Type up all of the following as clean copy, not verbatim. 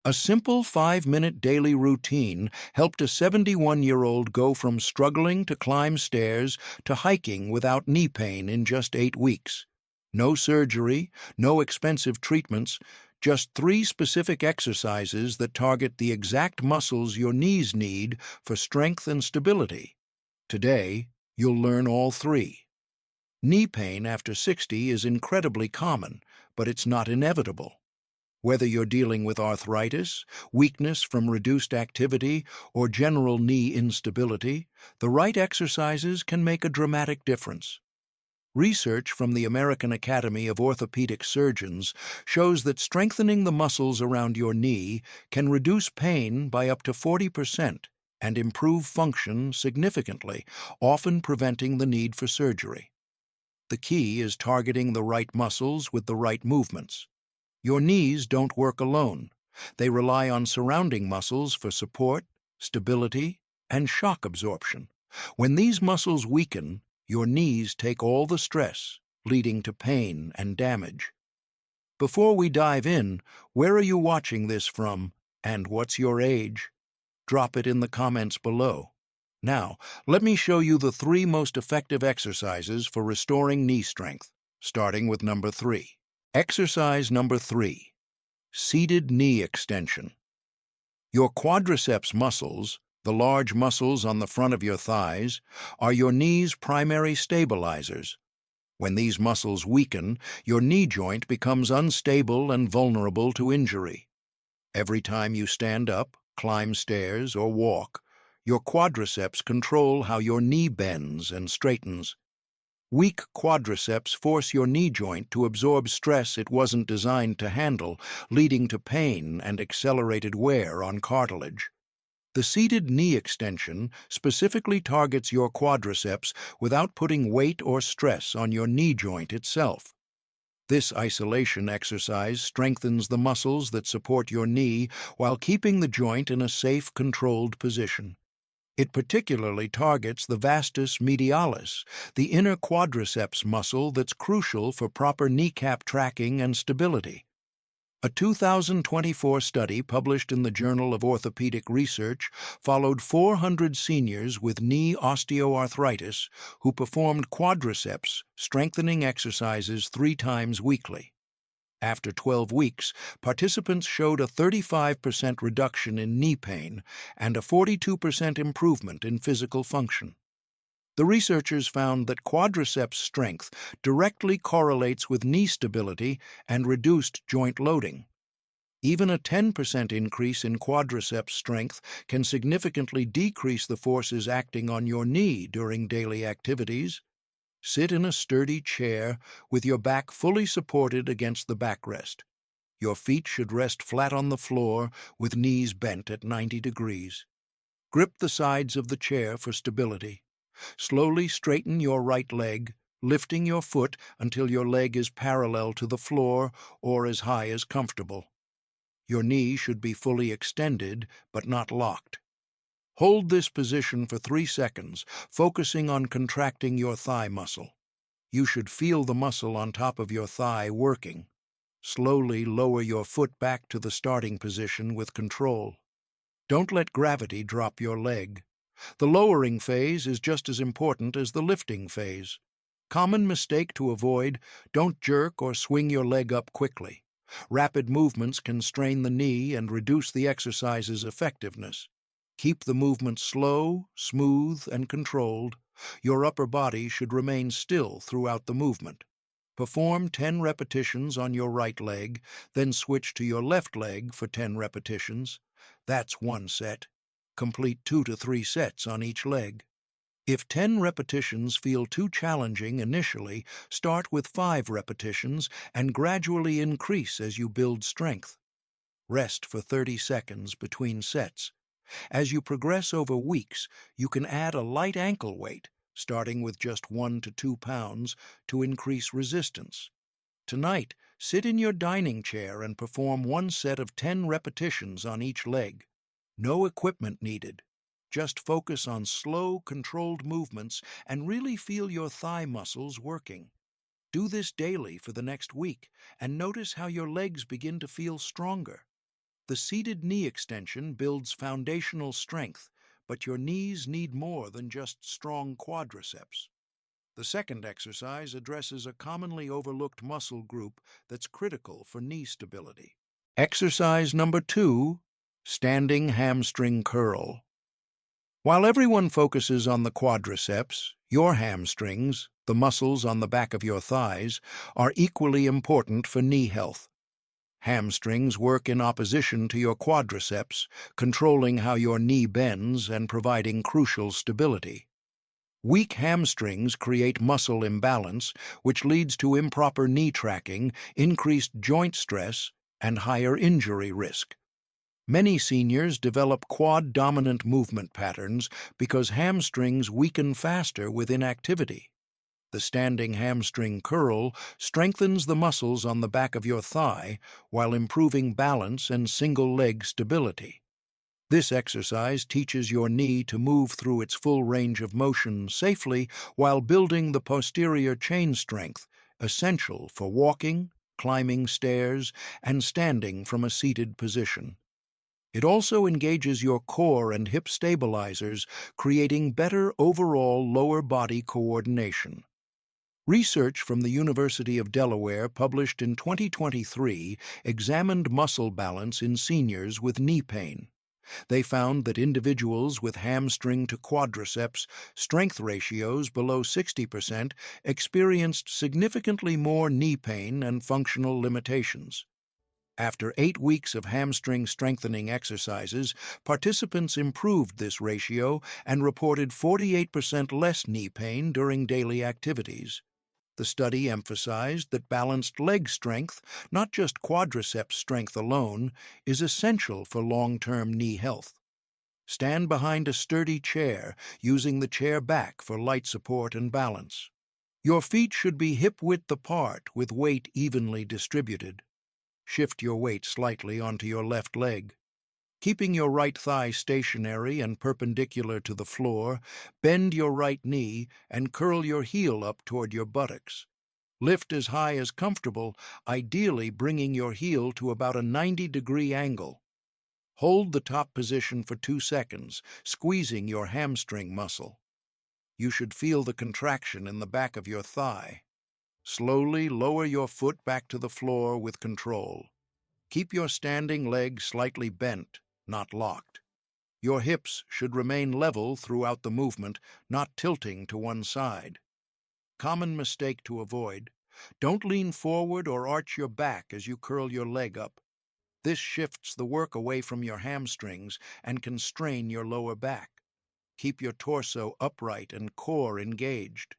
A simple 5-minute daily routine helped a 71-year-old go from struggling to climb stairs to hiking without knee pain in just 8 weeks. No surgery, no expensive treatments, just 3 specific exercises that target the exact muscles your knees need for strength and stability. Today, you'll learn all 3. Knee pain after 60 is incredibly common, but it's not inevitable. Whether you're dealing with arthritis, weakness from reduced activity, or general knee instability, the right exercises can make a dramatic difference. Research from the American Academy of Orthopaedic Surgeons shows that strengthening the muscles around your knee can reduce pain by up to 40% and improve function significantly, often preventing the need for surgery. The key is targeting the right muscles with the right movements. Your knees don't work alone. They rely on surrounding muscles for support, stability, and shock absorption. When these muscles weaken, your knees take all the stress, leading to pain and damage. Before we dive in, where are you watching this from, and what's your age? Drop it in the comments below. Now, let me show you the 3 most effective exercises for restoring knee strength, starting with number 3. Exercise number 3, seated knee extension. Your quadriceps muscles, the large muscles on the front of your thighs, are your knee's primary stabilizers. When these muscles weaken, your knee joint becomes unstable and vulnerable to injury. Every time you stand up, climb stairs, or walk, your quadriceps control how your knee bends and straightens. Weak quadriceps force your knee joint to absorb stress it wasn't designed to handle, leading to pain and accelerated wear on cartilage. The seated knee extension specifically targets your quadriceps without putting weight or stress on your knee joint itself. This isolation exercise strengthens the muscles that support your knee while keeping the joint in a safe, controlled position. It particularly targets the vastus medialis, the inner quadriceps muscle that's crucial for proper kneecap tracking and stability. A 2024 study published in the Journal of Orthopaedic Research followed 400 seniors with knee osteoarthritis who performed quadriceps strengthening exercises 3 times weekly. After 12 weeks, participants showed a 35% reduction in knee pain and a 42% improvement in physical function. The researchers found that quadriceps strength directly correlates with knee stability and reduced joint loading. Even a 10% increase in quadriceps strength can significantly decrease the forces acting on your knee during daily activities. Sit in a sturdy chair with your back fully supported against the backrest. Your feet should rest flat on the floor with knees bent at 90 degrees. Grip the sides of the chair for stability. Slowly straighten your right leg, lifting your foot until your leg is parallel to the floor or as high as comfortable. Your knee should be fully extended but not locked. Hold this position for 3 seconds, focusing on contracting your thigh muscle. You should feel the muscle on top of your thigh working. Slowly lower your foot back to the starting position with control. Don't let gravity drop your leg. The lowering phase is just as important as the lifting phase. Common mistake to avoid: don't jerk or swing your leg up quickly. Rapid movements can strain the knee and reduce the exercise's effectiveness. Keep the movement slow, smooth, and controlled. Your upper body should remain still throughout the movement. Perform 10 repetitions on your right leg, then switch to your left leg for 10 repetitions. That's 1 set. Complete 2 to 3 sets on each leg. If 10 repetitions feel too challenging initially, start with 5 repetitions and gradually increase as you build strength. Rest for 30 seconds between sets. As you progress over weeks, you can add a light ankle weight, starting with just 1 to 2 pounds, to increase resistance. Tonight, sit in your dining chair and perform 1 set of 10 repetitions on each leg. No equipment needed. Just focus on slow, controlled movements and really feel your thigh muscles working. Do this daily for the next week and notice how your legs begin to feel stronger. The seated knee extension builds foundational strength, but your knees need more than just strong quadriceps. The second exercise addresses a commonly overlooked muscle group that's critical for knee stability. Exercise number 2, standing hamstring curl. While everyone focuses on the quadriceps, your hamstrings, the muscles on the back of your thighs, are equally important for knee health. Hamstrings work in opposition to your quadriceps, controlling how your knee bends and providing crucial stability. Weak hamstrings create muscle imbalance, which leads to improper knee tracking, increased joint stress, and higher injury risk. Many seniors develop quad-dominant movement patterns because hamstrings weaken faster with inactivity. The standing hamstring curl strengthens the muscles on the back of your thigh while improving balance and single-leg stability. This exercise teaches your knee to move through its full range of motion safely while building the posterior chain strength, essential for walking, climbing stairs, and standing from a seated position. It also engages your core and hip stabilizers, creating better overall lower body coordination. Research from the University of Delaware, published in 2023, examined muscle balance in seniors with knee pain. They found that individuals with hamstring to quadriceps strength ratios below 60% experienced significantly more knee pain and functional limitations. After 8 weeks of hamstring strengthening exercises, participants improved this ratio and reported 48% less knee pain during daily activities. The study emphasized that balanced leg strength, not just quadriceps strength alone, is essential for long-term knee health. Stand behind a sturdy chair, using the chair back for light support and balance. Your feet should be hip-width apart with weight evenly distributed. Shift your weight slightly onto your left leg. Keeping your right thigh stationary and perpendicular to the floor, bend your right knee and curl your heel up toward your buttocks. Lift as high as comfortable, ideally bringing your heel to about a 90-degree angle. Hold the top position for 2 seconds, squeezing your hamstring muscle. You should feel the contraction in the back of your thigh. Slowly lower your foot back to the floor with control. Keep your standing leg slightly bent, not locked. Your hips should remain level throughout the movement, not tilting to one side. Common mistake to avoid: don't lean forward or arch your back as you curl your leg up. This shifts the work away from your hamstrings and can strain your lower back. Keep your torso upright and core engaged.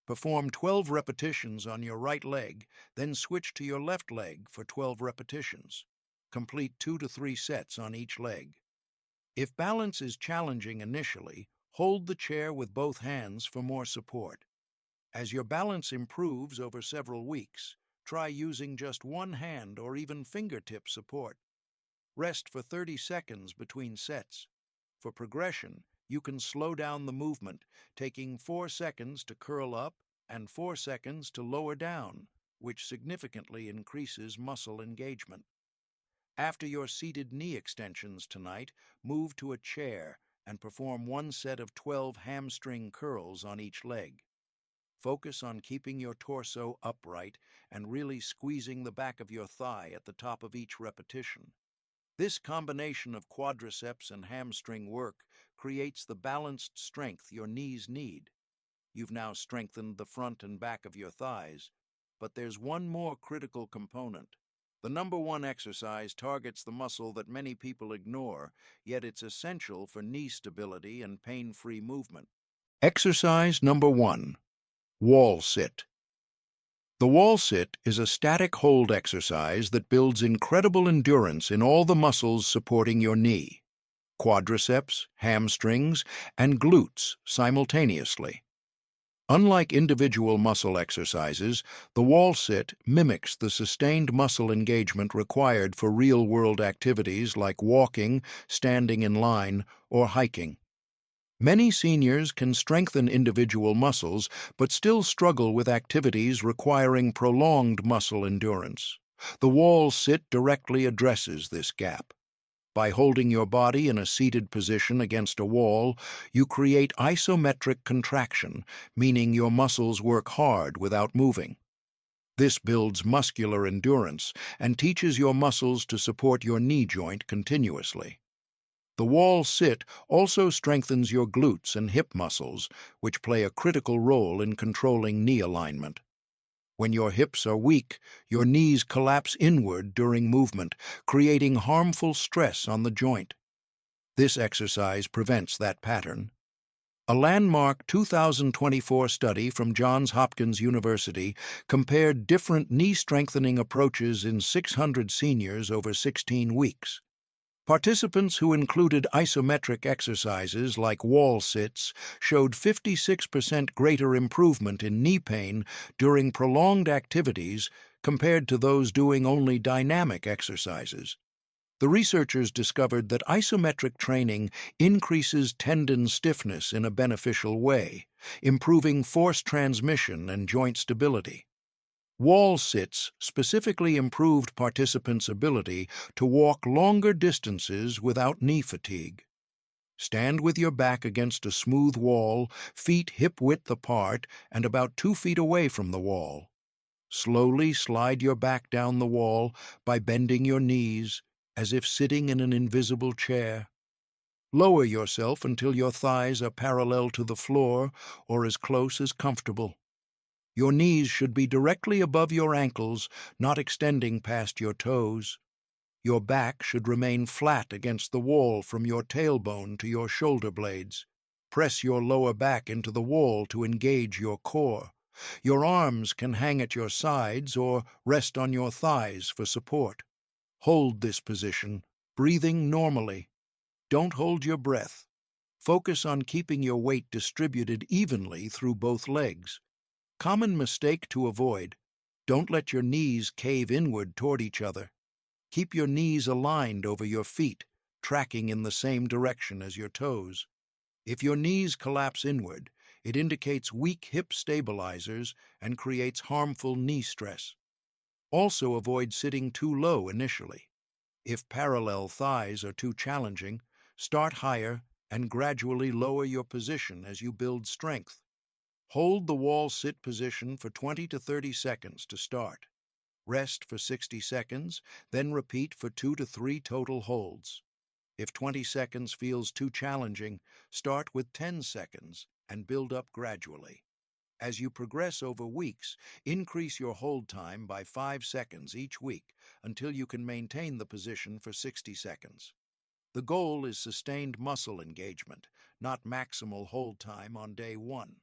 Perform 12 repetitions on your right leg, then switch to your left leg for 12 repetitions. Complete 2 to 3 sets on each leg. If balance is challenging initially, hold the chair with both hands for more support. As your balance improves over several weeks, try using just one hand or even fingertip support. Rest for 30 seconds between sets. For progression, you can slow down the movement, taking 4 seconds to curl up and 4 seconds to lower down, which significantly increases muscle engagement. After your seated knee extensions tonight, move to a chair and perform one set of 12 hamstring curls on each leg. Focus on keeping your torso upright and really squeezing the back of your thigh at the top of each repetition. This combination of quadriceps and hamstring work creates the balanced strength your knees need. You've now strengthened the front and back of your thighs, but there's one more critical component. The number 1 exercise targets the muscle that many people ignore, yet it's essential for knee stability and pain-free movement. Exercise number 1. Wall sit. The wall sit is a static hold exercise that builds incredible endurance in all the muscles supporting your knee: quadriceps, hamstrings, and glutes simultaneously. Unlike individual muscle exercises, the wall sit mimics the sustained muscle engagement required for real-world activities like walking, standing in line, or hiking. Many seniors can strengthen individual muscles but still struggle with activities requiring prolonged muscle endurance. The wall sit directly addresses this gap. By holding your body in a seated position against a wall, you create isometric contraction, meaning your muscles work hard without moving. This builds muscular endurance and teaches your muscles to support your knee joint continuously. The wall sit also strengthens your glutes and hip muscles, which play a critical role in controlling knee alignment. When your hips are weak, your knees collapse inward during movement, creating harmful stress on the joint. This exercise prevents that pattern. A landmark 2024 study from Johns Hopkins University compared different knee-strengthening approaches in 600 seniors over 16 weeks. Participants who included isometric exercises like wall sits showed 56% greater improvement in knee pain during prolonged activities compared to those doing only dynamic exercises. The researchers discovered that isometric training increases tendon stiffness in a beneficial way, improving force transmission and joint stability. Wall sits specifically improved participants' ability to walk longer distances without knee fatigue. Stand with your back against a smooth wall, feet hip-width apart and about 2 feet away from the wall. Slowly slide your back down the wall by bending your knees, as if sitting in an invisible chair. Lower yourself until your thighs are parallel to the floor or as close as comfortable. Your knees should be directly above your ankles, not extending past your toes. Your back should remain flat against the wall from your tailbone to your shoulder blades. Press your lower back into the wall to engage your core. Your arms can hang at your sides or rest on your thighs for support. Hold this position, breathing normally. Don't hold your breath. Focus on keeping your weight distributed evenly through both legs. Common mistake to avoid: don't let your knees cave inward toward each other. Keep your knees aligned over your feet, tracking in the same direction as your toes. If your knees collapse inward, it indicates weak hip stabilizers and creates harmful knee stress. Also avoid sitting too low initially. If parallel thighs are too challenging, start higher and gradually lower your position as you build strength. Hold the wall sit position for 20 to 30 seconds to start. Rest for 60 seconds, then repeat for 2 to 3 total holds. If 20 seconds feels too challenging, start with 10 seconds and build up gradually. As you progress over weeks, increase your hold time by 5 seconds each week until you can maintain the position for 60 seconds. The goal is sustained muscle engagement, not maximal hold time on day 1.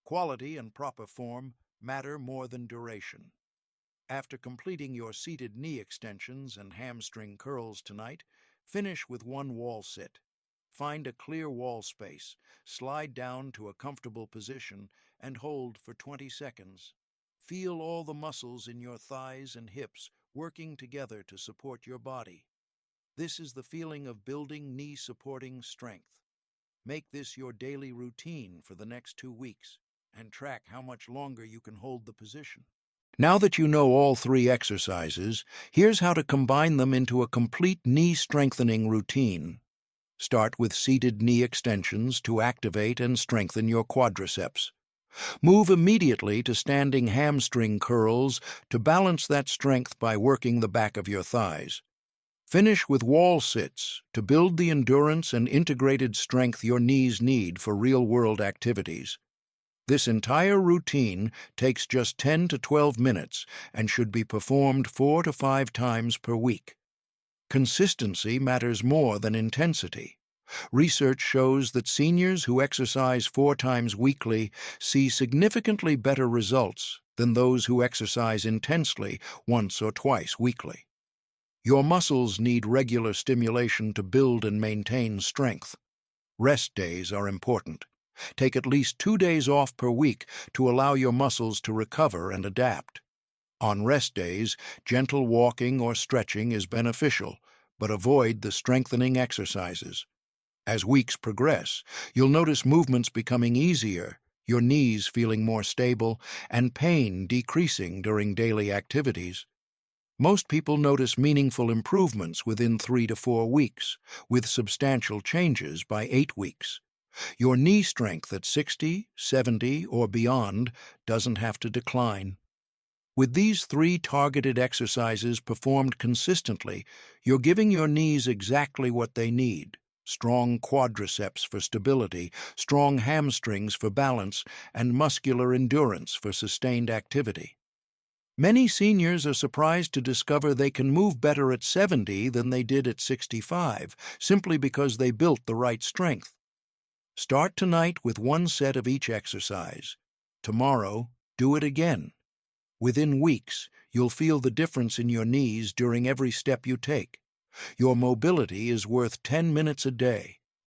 Quality and proper form matter more than duration. After completing your seated knee extensions and hamstring curls tonight, finish with one wall sit. Find a clear wall space, slide down to a comfortable position, and hold for 20 seconds. Feel all the muscles in your thighs and hips working together to support your body. This is the feeling of building knee-supporting strength. Make this your daily routine for the next 2 weeks, and track how much longer you can hold the position. Now that you know all 3 exercises, here's how to combine them into a complete knee-strengthening routine. Start with seated knee extensions to activate and strengthen your quadriceps. Move immediately to standing hamstring curls to balance that strength by working the back of your thighs. Finish with wall sits to build the endurance and integrated strength your knees need for real-world activities. This entire routine takes just 10 to 12 minutes and should be performed 4 to 5 times per week. Consistency matters more than intensity. Research shows that seniors who exercise 4 times weekly see significantly better results than those who exercise intensely once or twice weekly. Your muscles need regular stimulation to build and maintain strength. Rest days are important. Take at least 2 days off per week to allow your muscles to recover and adapt. On rest days, gentle walking or stretching is beneficial, but avoid the strengthening exercises. As weeks progress, you'll notice movements becoming easier, your knees feeling more stable, and pain decreasing during daily activities. Most people notice meaningful improvements within 3 to 4 weeks, with substantial changes by 8 weeks. Your knee strength at 60, 70, or beyond doesn't have to decline. With these 3 targeted exercises performed consistently, you're giving your knees exactly what they need: strong quadriceps for stability, strong hamstrings for balance, and muscular endurance for sustained activity. Many seniors are surprised to discover they can move better at 70 than they did at 65, simply because they built the right strength. Start tonight with 1 set of each exercise. Tomorrow, do it again. Within weeks, you'll feel the difference in your knees during every step you take. Your mobility is worth 10 minutes a day.